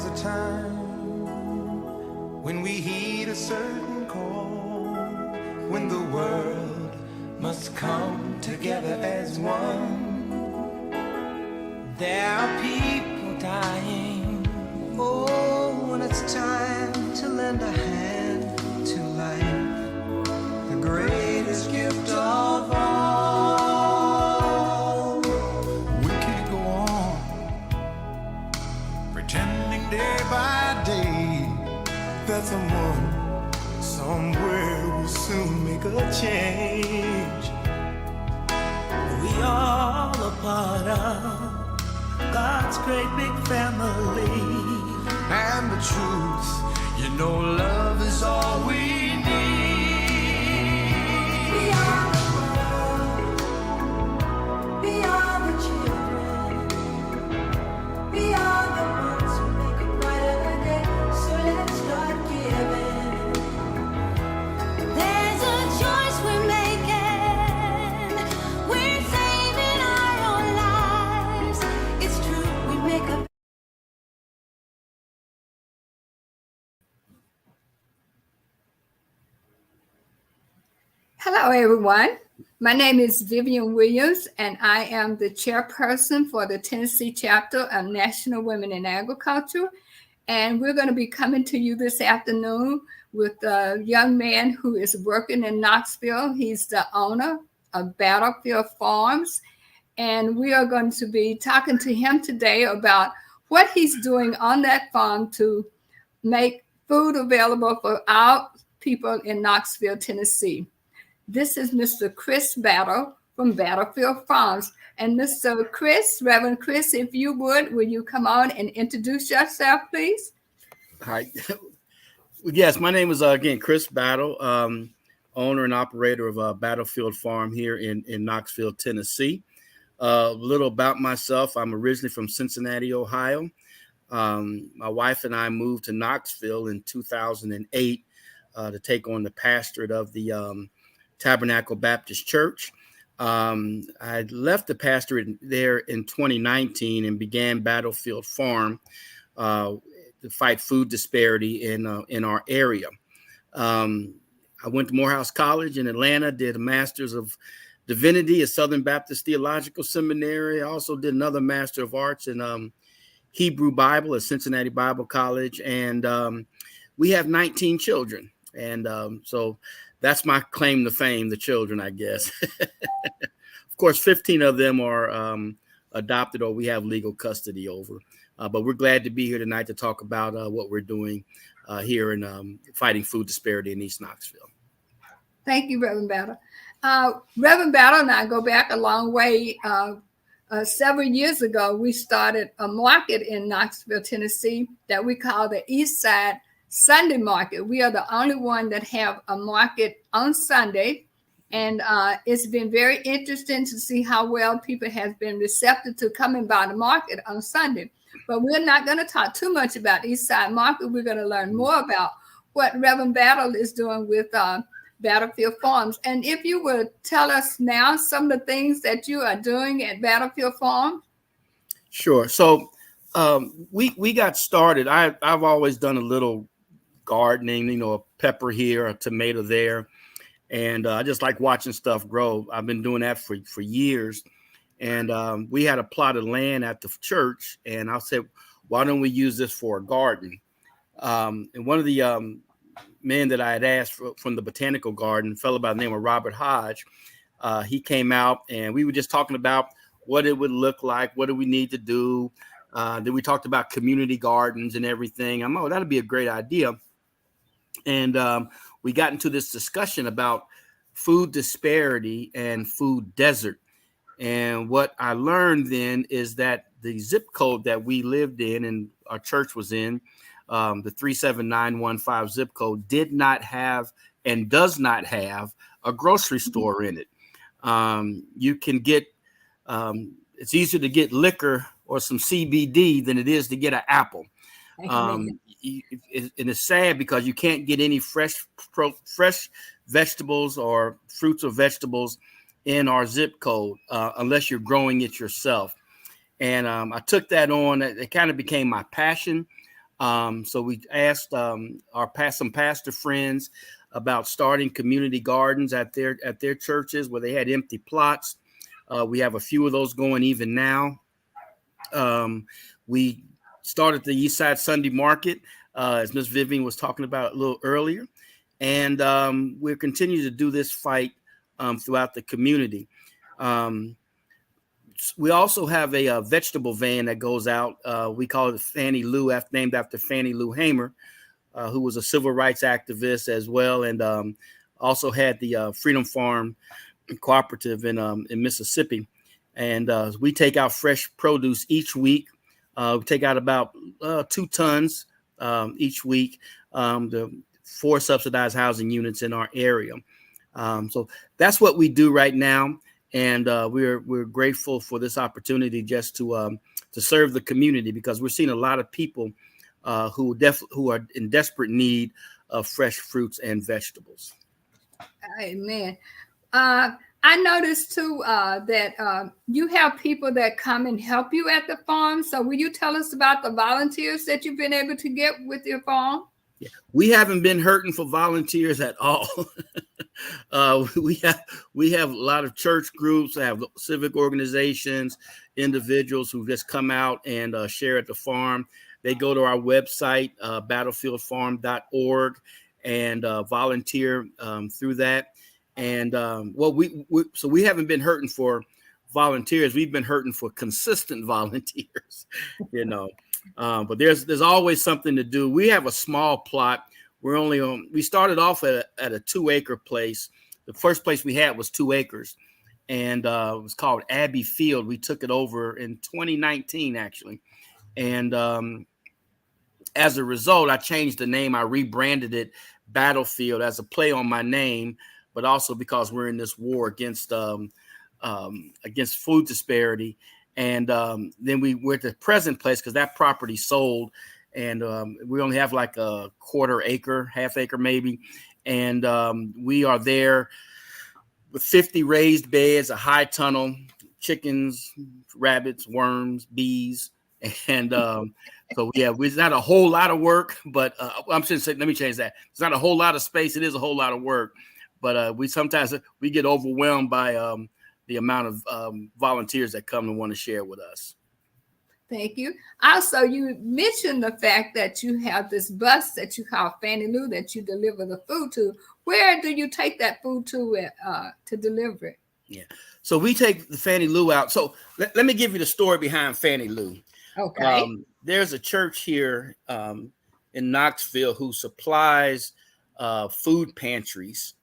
comes a time when we heed a certain call, when the world must come together as one. There are people dying. Oh, when it's time to lend a hand to life, the greatest gift of all. We can't go on pretending day by day that someone somewhere will soon make a change. We all a part of God's great big family. And the truth, you know, love is all we need. We are the world. We are the children. We are the ones who make a brighter day. So let's start giving. There's a choice we're making. We're saving our own lives. It's true, we make a. Hello, everyone. My name is Vivian Williams, and I am the chairperson for the Tennessee chapter of National Women in Agriculture. And we're going to be coming to you this afternoon with a young man who is working in Knoxville. He's the owner of Battlefield Farms. And we are going to be talking to him today about what he's doing on that farm to make food available for our people in Knoxville, Tennessee. This is Mr. Chris Battle from Battlefield Farms. And Mr. Chris, Reverend Chris, if you would, will you come on and introduce yourself, please? Hi. Yes, my name is, again, Chris Battle, owner and operator of Battlefield Farm here in Knoxville, Tennessee. A little about myself. I'm originally from Cincinnati, Ohio. My wife and I moved to Knoxville in 2008 to take on the pastorate of the Tabernacle Baptist Church. I left the pastorate there in 2019 and began Battlefield Farm to fight food disparity in our area. I went to Morehouse College in Atlanta, did a Master's of Divinity at Southern Baptist Theological Seminary. I also did another Master of Arts in Hebrew Bible at Cincinnati Bible College. And we have 19 children. And so that's my claim to fame, the children, I guess. Of course, 15 of them are adopted or we have legal custody over. But we're glad to be here tonight to talk about what we're doing here in fighting food disparity in East Knoxville. Thank you, Reverend Battle. Reverend Battle and I go back a long way. Several years ago, we started a market in Knoxville, Tennessee that we call the East Side Sunday Market. We are the only one that have a market on Sunday. And it's been very interesting to see how well people have been receptive to coming by the market on Sunday. But we're not going to talk too much about East Side Market. We're going to learn more about what Reverend Battle is doing with Battlefield Farms. And if you would tell us now some of the things that you are doing at Battlefield Farms. Sure. So we got started. I've always done a little gardening, you know, a pepper here, a tomato there. And I just like watching stuff grow. I've been doing that for years. And we had a plot of land at the church. And I said, why don't we use this for a garden? And one of the men that I had asked from the botanical garden, a fellow by the name of Robert Hodge, he came out and we were just talking about what it would look like. What do we need to do? Then we talked about community gardens and everything. I'm, oh, that'd be a great idea. And we got into this discussion about food disparity and food desert. And what I learned then is that the zip code that we lived in and our church was in, the 37915 zip code, did not have and does not have a grocery store in it. You can get, it's easier to get liquor or some CBD than it is to get an apple. And it's sad because you can't get any fresh vegetables or fruits or vegetables in our zip code unless you're growing it yourself. And I took that on. It kind of became my passion. So we asked some pastor friends about starting community gardens at their churches where they had empty plots. We have a few of those going even now. We started the Eastside Sunday Market, as Miss Vivian was talking about a little earlier, and we'll continue to do this fight throughout the community. We also have a vegetable van that goes out. We call it Fannie Lou, named after Fannie Lou Hamer, who was a civil rights activist as well, and also had the Freedom Farm Cooperative in Mississippi. And we take out fresh produce each week. We take out about 2 tons each week, the 4 subsidized housing units in our area. So that's what we do right now. And we're grateful for this opportunity just to serve the community, because we're seeing a lot of people who are in desperate need of fresh fruits and vegetables. Amen. I noticed too that you have people that come and help you at the farm. So will you tell us about the volunteers that you've been able to get with your farm? Yeah, we haven't been hurting for volunteers at all. We have a lot of church groups, have civic organizations, individuals who just come out and share at the farm. They go to our website, battlefieldfarm.org, and volunteer through that. And so we haven't been hurting for volunteers. We've been hurting for consistent volunteers, but there's always something to do. We have a small plot. We started off at a 2-acre place. The first place we had was 2 acres, and it was called Abbey Field. We took it over in 2019, actually. And as a result, I changed the name. I rebranded it Battlefield as a play on my name, but also because we're in this war against food disparity. And then we're at the present place because that property sold, and we only have like a 1/4 acre, 1/2 acre maybe. And we are there with 50 raised beds, a high tunnel, chickens, rabbits, worms, bees. And so, yeah, it's not a whole lot of work, but I'm just saying, let me change that. It's not a whole lot of space. It is a whole lot of work. But we sometimes get overwhelmed by the amount of volunteers that come and want to share with us. Thank you. Also, you mentioned the fact that you have this bus that you call Fannie Lou that you deliver the food to. Where do you take that food to deliver it? Yeah. So we take the Fannie Lou out. So let me give you the story behind Fannie Lou. Okay. There's a church here in Knoxville who supplies food pantries,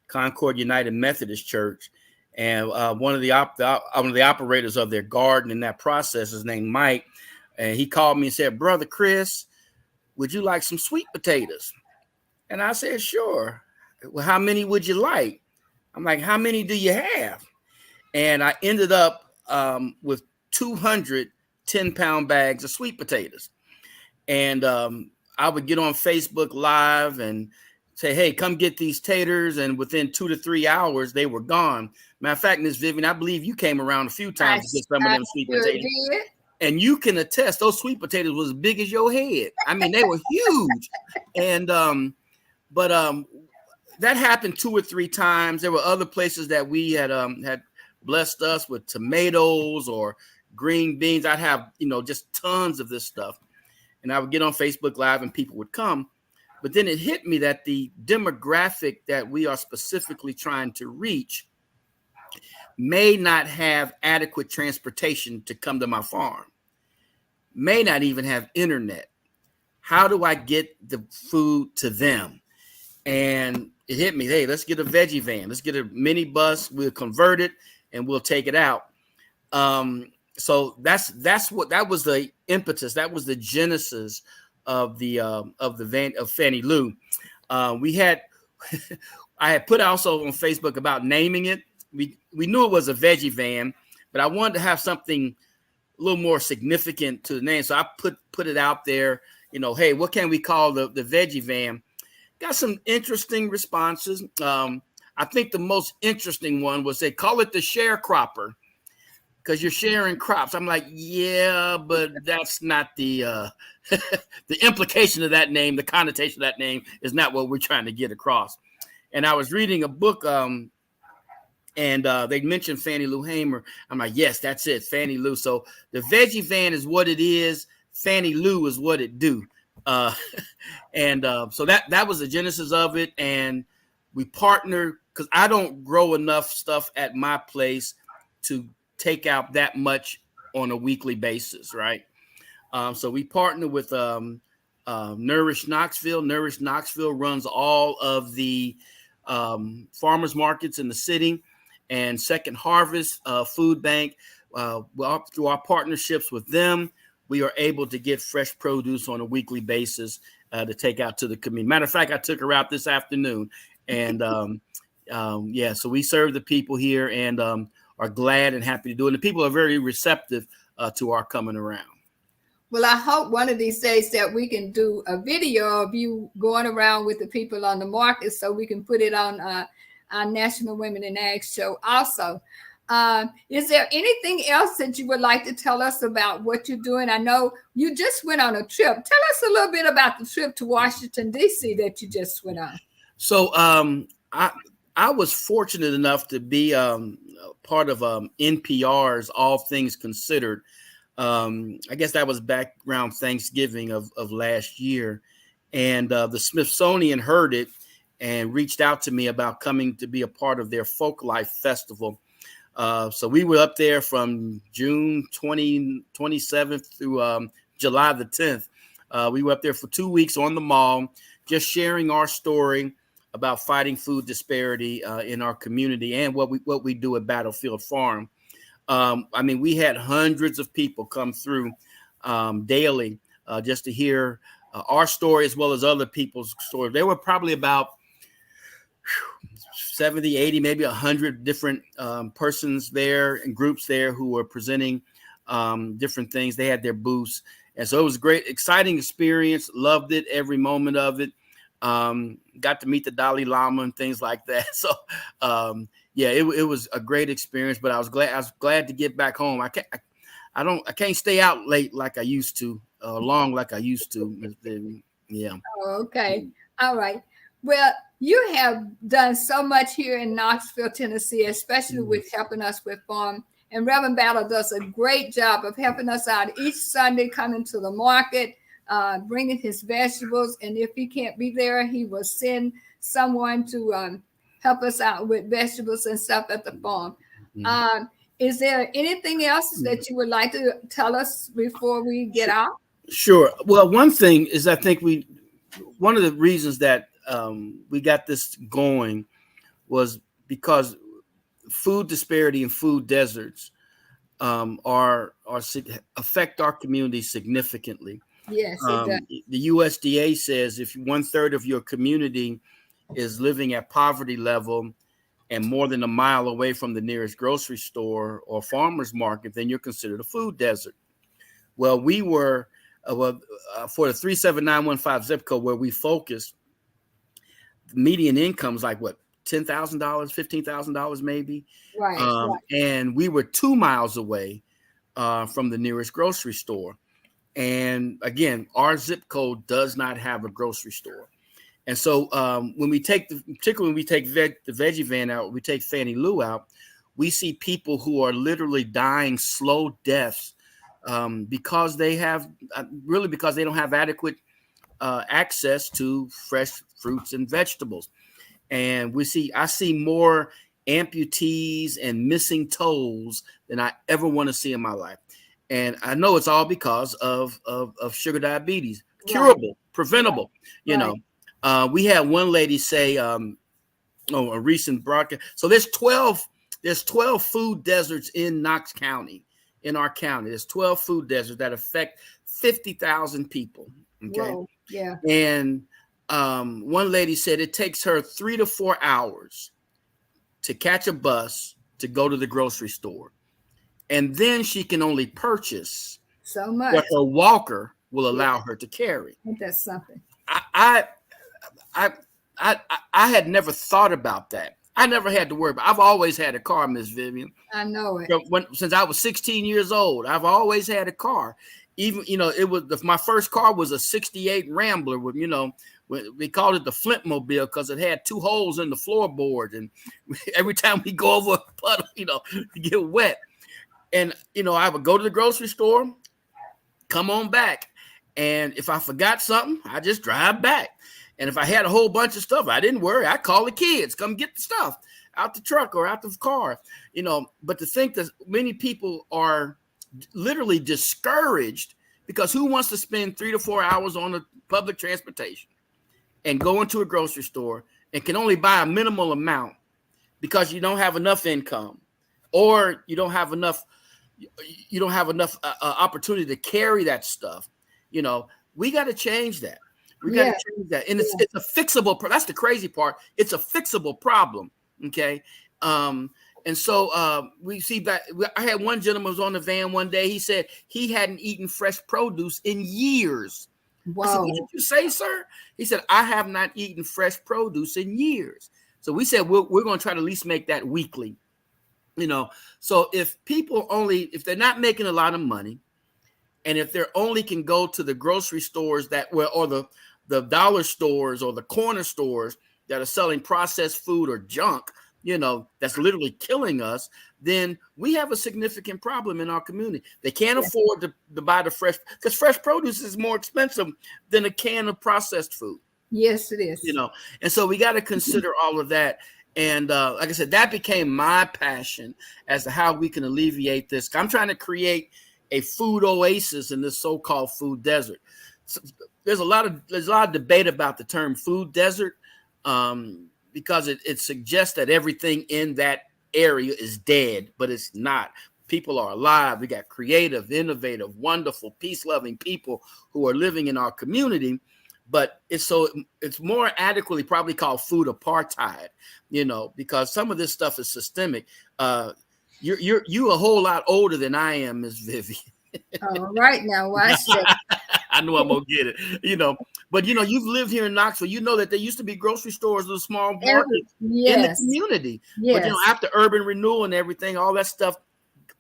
Concord United Methodist Church. And one of the operators of their garden in that process is named Mike. And he called me and said, "Brother Chris, would you like some sweet potatoes?" And I said, "Sure." "Well, how many would you like?" I'm like, "How many do you have?" And I ended up with 200 10-pound bags of sweet potatoes. And I would get on Facebook Live and say, "Hey, come get these taters." And within 2 to 3 hours, they were gone. Matter of fact, Miss Vivian, I believe you came around a few times to get some of them sweet potatoes. Did. And you can attest, those sweet potatoes was as big as your head. I mean, they were huge. And but that happened 2 or 3 times. There were other places that we had blessed us with tomatoes or green beans. I'd have, just tons of this stuff. And I would get on Facebook Live and people would come. But then it hit me that the demographic that we are specifically trying to reach may not have adequate transportation to come to my farm, may not even have internet. How do I get the food to them? And it hit me, hey, let's get a veggie van. Let's get a mini bus. We'll convert it and we'll take it out. So that was the impetus. That was the genesis of the van of Fannie Lou. I had put also on Facebook about naming it. We knew it was a veggie van, but I wanted to have something a little more significant to the name. So I put it out there, hey, what can we call the veggie van? Got some interesting responses. I think the most interesting one was they call it the sharecropper. because you're sharing crops. I'm like, yeah, but that's not the the implication of that name, the connotation of that name is not what we're trying to get across. And I was reading a book, and they mentioned Fannie Lou Hamer. I'm like, yes, that's it, Fannie Lou. So the veggie van is what it is. Fannie Lou is what it do. And so that was the genesis of it. And we partnered because I don't grow enough stuff at my place to take out that much on a weekly basis, right? So we partnered with Nourish Knoxville. Nourish Knoxville runs all of the farmers markets in the city, and Second Harvest Food Bank. Through our partnerships with them, we are able to get fresh produce on a weekly basis to take out to the community. Matter of fact, I took her out this afternoon, and yeah, so we serve the people here and are glad and happy to do it. And the people are very receptive to our coming around. Well, I hope one of these days that we can do a video of you going around with the people on the market so we can put it on our National Women in Ag show also. Is there anything else that you would like to tell us about what you're doing? I know you just went on a trip. Tell us a little bit about the trip to Washington, D.C. that you just went on. So I was fortunate enough to be part of NPR's All Things Considered. I guess that was back around Thanksgiving of last year. And the Smithsonian heard it and reached out to me about coming to be a part of their Folk Life Festival. So we were up there from June 27th through July the 10th. We were up there for 2 weeks on the mall, just sharing our story about fighting food disparity in our community and what we do at Battlefield Farm. I mean, we had hundreds of people come through daily just to hear our story as well as other people's stories. There were probably about 70, 80, maybe 100 different persons there and groups there who were presenting different things. They had their booths. And so it was a great, exciting experience. Loved it, every moment of it. Got to meet the Dalai Lama and things like that. So, yeah, it was a great experience, but I was glad to get back home. I can't stay out late like I used to, long like I used to. Yeah. Oh, okay. All right. Well, you have done so much here in Knoxville, Tennessee, especially with helping us with farm. And Reverend Battle does a great job of helping us out each Sunday, coming to the market, bringing his vegetables. And if he can't be there, he will send someone to help us out with vegetables and stuff at the farm. Is there anything else that you would like to tell us before we get out? Sure. Well, one thing is I think one of the reasons that we got this going was because food disparity and food deserts affect our community significantly. Yes, it does. The USDA says if 1/3 of your community is living at poverty level and more than a mile away from the nearest grocery store or farmer's market, then you're considered a food desert. Well, we were for the 37915 zip code where we focused, the median income is like what, $10,000, $15,000 maybe. Right. And we were 2 miles away from the nearest grocery store. And again, our zip code does not have a grocery store. And so when we take particularly when we take the veggie van out, we take Fannie Lou out, we see people who are literally dying slow deaths because they don't have adequate access to fresh fruits and vegetables. And I see more amputees and missing toes than I ever want to see in my life. And I know it's all because of sugar diabetes, curable, preventable, you know. We had one lady say, a recent broadcast. So there's 12 food deserts in Knox County, in our county. There's 12 food deserts that affect 50,000 people. Okay. Whoa, yeah. And one lady said it takes her 3 to 4 hours to catch a bus to go to the grocery store. And then she can only purchase so much what her walker will allow her to carry. That's something. I had never thought about that. I never had to worry, but I've always had a car, Miss Vivian. I know it. Since I was 16 years old, I've always had a car. Even, it was my first car was a 68 Rambler with, we called it the Flintmobile because it had 2 holes in the floorboard. And every time we go over a puddle, get wet. And, I would go to the grocery store, come on back. And if I forgot something, I just drive back. And if I had a whole bunch of stuff, I didn't worry. I call the kids, come get the stuff out the truck or out the car, But to think that many people are literally discouraged because who wants to spend 3 to 4 hours on the public transportation and go into a grocery store and can only buy a minimal amount because you don't have enough income or you don't have enough opportunity to carry that stuff. We got to change that. We got to change that. And it's a fixable. That's the crazy part. It's a fixable problem. Okay. And so we see that I had one gentleman was on the van one day. He said he hadn't eaten fresh produce in years. Wow. I said, what did you say, sir? He said, I have not eaten fresh produce in years. So we said, we're going to try to at least make that weekly. So if people if they're not making a lot of money, and if they're only can go to the grocery stores or the dollar stores or the corner stores that are selling processed food or junk, that's literally killing us, then we have a significant problem in our community. They can't afford to buy the fresh, because fresh produce is more expensive than a can of processed food. Yes, it is. And so we got to consider all of that. And like I said, that became my passion as to how we can alleviate this. I'm trying to create a food oasis in this so-called food desert. So there's a lot of debate about the term food desert because it suggests that everything in that area is dead, but it's not. People are alive. We got creative, innovative, wonderful, peace-loving people who are living in our community. But it's more adequately probably called food apartheid, because some of this stuff is systemic. You're a whole lot older than I am, Miss Vivian. All right, now watch that. I know I'm gonna get it, but you've lived here in Knoxville. You know that there used to be grocery stores, little small markets in the community. Yes. But after urban renewal and everything, all that stuff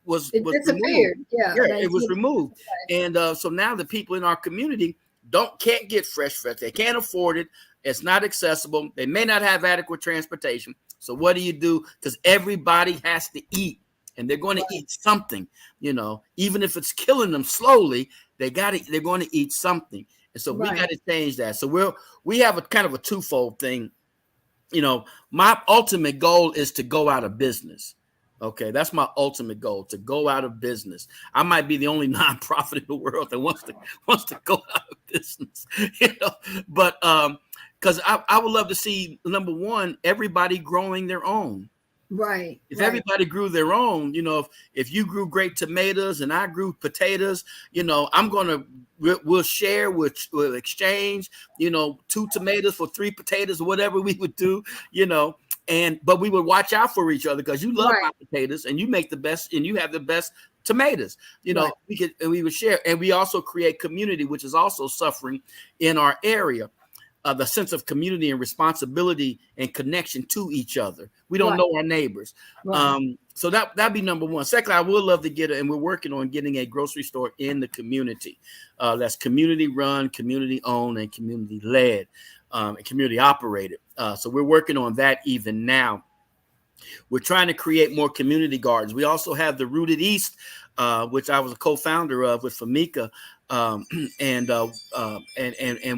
was disappeared. Removed. Yeah, it was removed. And so now the people in our community can't get fresh. They can't afford it. It's not accessible. They may not have adequate transportation. So what do you do? Because everybody has to eat, and they're going to eat something. Even if it's killing them slowly, they're going to eat something. And so we got to change that. So we have a kind of a twofold thing. My ultimate goal is to go out of business. Okay, that's my ultimate goal, to go out of business. I might be the only nonprofit in the world that wants to go out of business, but because I would love to see, number one, everybody growing their own. Right. If everybody grew their own, if you grew great tomatoes and I grew potatoes, we'll share, we'll exchange, 2 tomatoes for 3 potatoes, whatever we would do, but we would watch out for each other because you love my potatoes and you make the best and you have the best tomatoes. We would share, and we also create community, which is also suffering in our area. The sense of community and responsibility and connection to each other. We don't know our neighbors. So that'd be number one. Second, I would love to get and we're working on getting a grocery store in the community that's community run, community owned, and community led, and community operated. So we're working on that even now. We're trying to create more community gardens. We also have the Rooted East, which I was a co-founder of with Famika. And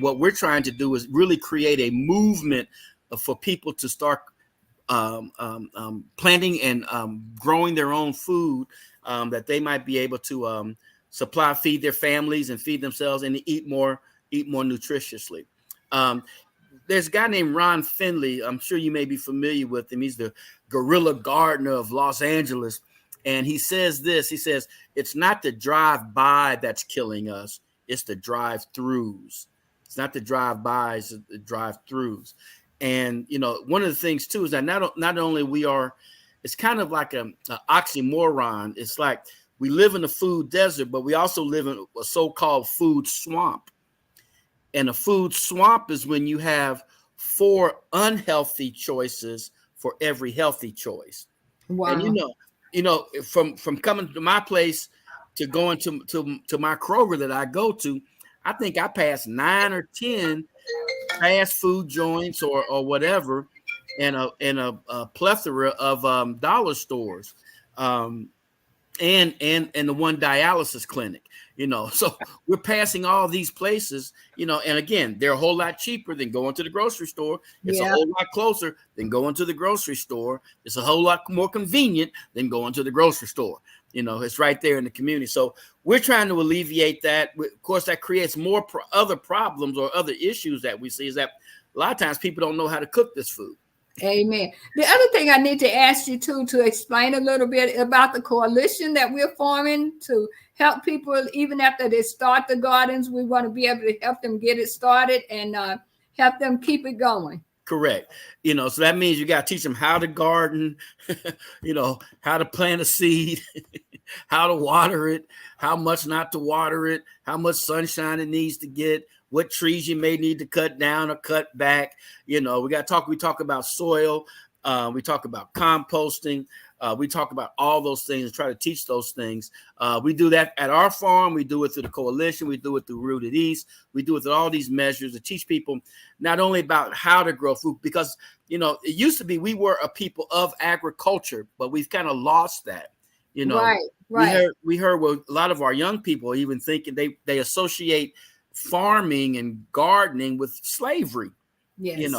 what we're trying to do is really create a movement for people to start planting and growing their own food that they might be able to feed their families and feed themselves and eat more nutritiously. There's a guy named Ron Finley. I'm sure you may be familiar with him. He's the guerrilla gardener of Los Angeles. And he says this, he says, it's not the drive-by that's killing us. It's the drive-throughs. It's not the drive-bys, it's the drive-throughs. And, one of the things, too, is that not only it's kind of like an oxymoron. It's like we live in a food desert, but we also live in a so-called food swamp. And a food swamp is when you have 4 unhealthy choices for every healthy choice. Wow. And from coming to my place to going to my Kroger that I go to, I think I passed 9 or 10 fast food joints or whatever, and a plethora of dollar stores, and the one dialysis clinic. So we're passing all these places, and again, they're a whole lot cheaper than going to the grocery store. It's a whole lot closer than going to the grocery store. It's a whole lot more convenient than going to the grocery store. It's right there in the community. So we're trying to alleviate that. Of course, that creates more other problems or other issues that we see, is that a lot of times people don't know how to cook this food. Amen. The other thing I need to ask you to explain a little bit about the coalition that we're forming to help people, even after they start the gardens. We want to be able to help them get it started and help them keep it going. Correct. So that means you got to teach them how to garden, how to plant a seed, how to water it, how much not to water it, how much sunshine it needs to get, what trees you may need to cut down or cut back. We talk about soil. We talk about composting. We talk about all those things and try to teach those things. We do that at our farm. We do it through the coalition. We do it through Rooted East. We do it through all these measures to teach people not only about how to grow food, because, it used to be we were a people of agriculture, but we've kind of lost that. Right. We heard what a lot of our young people even thinking they associate farming and gardening with slavery. Yes.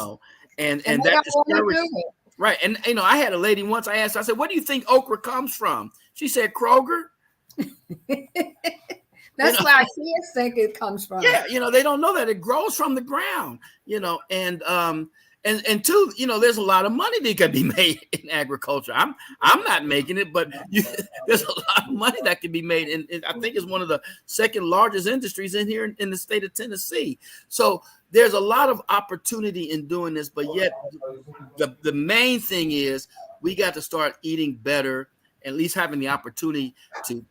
And that discourages. Right. And, I had a lady once, I asked, I said, "What do you think okra comes from?" She said, "Kroger." That's where our kids think it comes from. Yeah. They don't know that it grows from the ground, and two, there's a lot of money that can be made in agriculture. I'm not making it, but there's a lot of money that can be made. And I think it's one of the second largest industries in here in the state of Tennessee. So there's a lot of opportunity in doing this, but yet the main thing is we got to start eating better, at least having the opportunity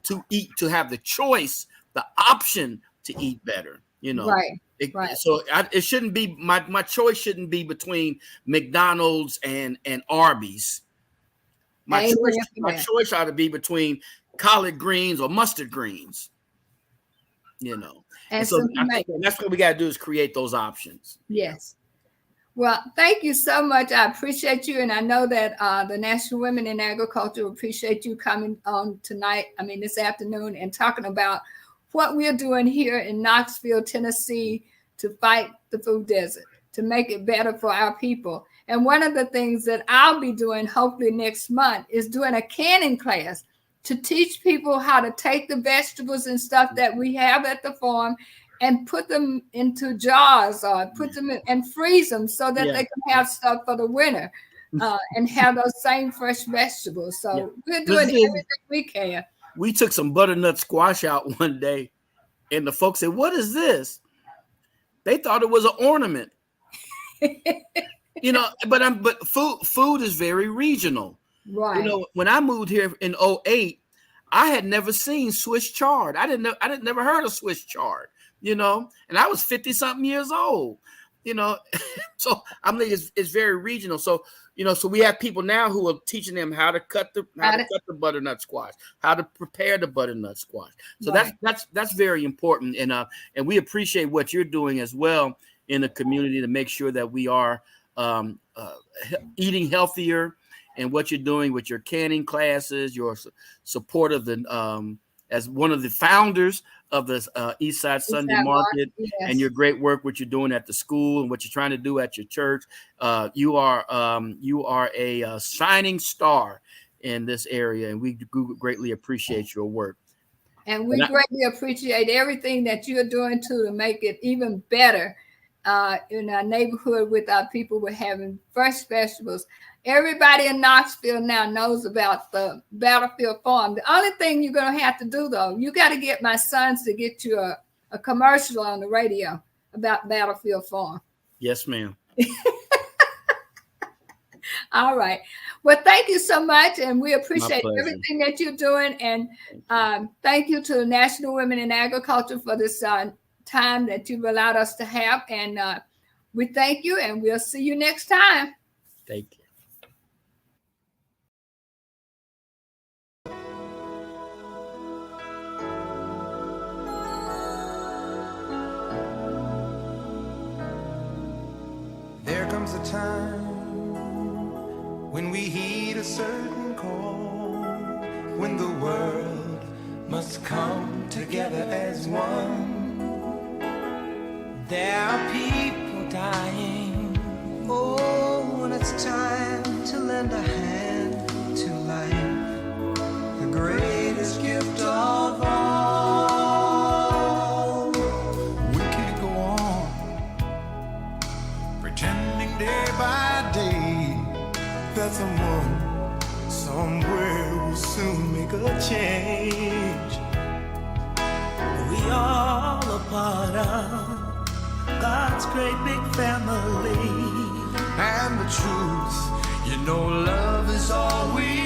to eat, to have the choice, the option to eat better, Right. Right. So it shouldn't be my choice shouldn't be between McDonald's and Arby's. My choice ought to be between collard greens or mustard greens. And so I think that's what we got to do, is create those options. Yes. Well, thank you so much. I appreciate you. And I know that the National Women in Agriculture appreciate you coming on this afternoon, and talking about what we're doing here in Knoxville, Tennessee, to fight the food desert, to make it better for our people. And one of the things that I'll be doing hopefully next month is doing a canning class to teach people how to take the vegetables and stuff that we have at the farm and put them into jars or put them in and freeze them so that they can have stuff for the winter and have those same fresh vegetables. So we're doing everything we can. We took some butternut squash out one day, and the folks said, "What is this?" They thought it was an ornament. But food is very regional. Right. When I moved here in 2008, I had never seen Swiss chard. I didn't never heard of Swiss chard, and I was 50-something years old, so it's very regional. So, so we have people now who are teaching them how to cut the butternut squash, how to prepare the butternut squash. So that's very important. And we appreciate what you're doing as well in the community to make sure that we are eating healthier, and what you're doing with your canning classes, your support of the as one of the founders of the Eastside Sunday Market, and your great work, what you're doing at the school and what you're trying to do at your church. You are a shining star in this area, and we greatly appreciate your work. And we greatly appreciate everything that you're doing to make it even better in our neighborhood with our people. We're having fresh vegetables. Everybody in Knoxville now knows about the Battlefield Farm. The only thing you're going to have to do, though, you got to get my sons to get you a commercial on the radio about Battlefield Farm. Yes, ma'am. All right. Well, thank you so much, and we appreciate everything that you're doing. And thank you to the National Women in Agriculture for this time that you've allowed us to have. And we thank you, and we'll see you next time. Thank you. when we heed a certain call, when the world must come together as one. There are people dying. Oh, when it's time to lend a hand to life, the greatest gift of all. We can't go on pretending day by day that someone somewhere will soon make a change. We all a part of God's great big family. And the truth, you know, love is all we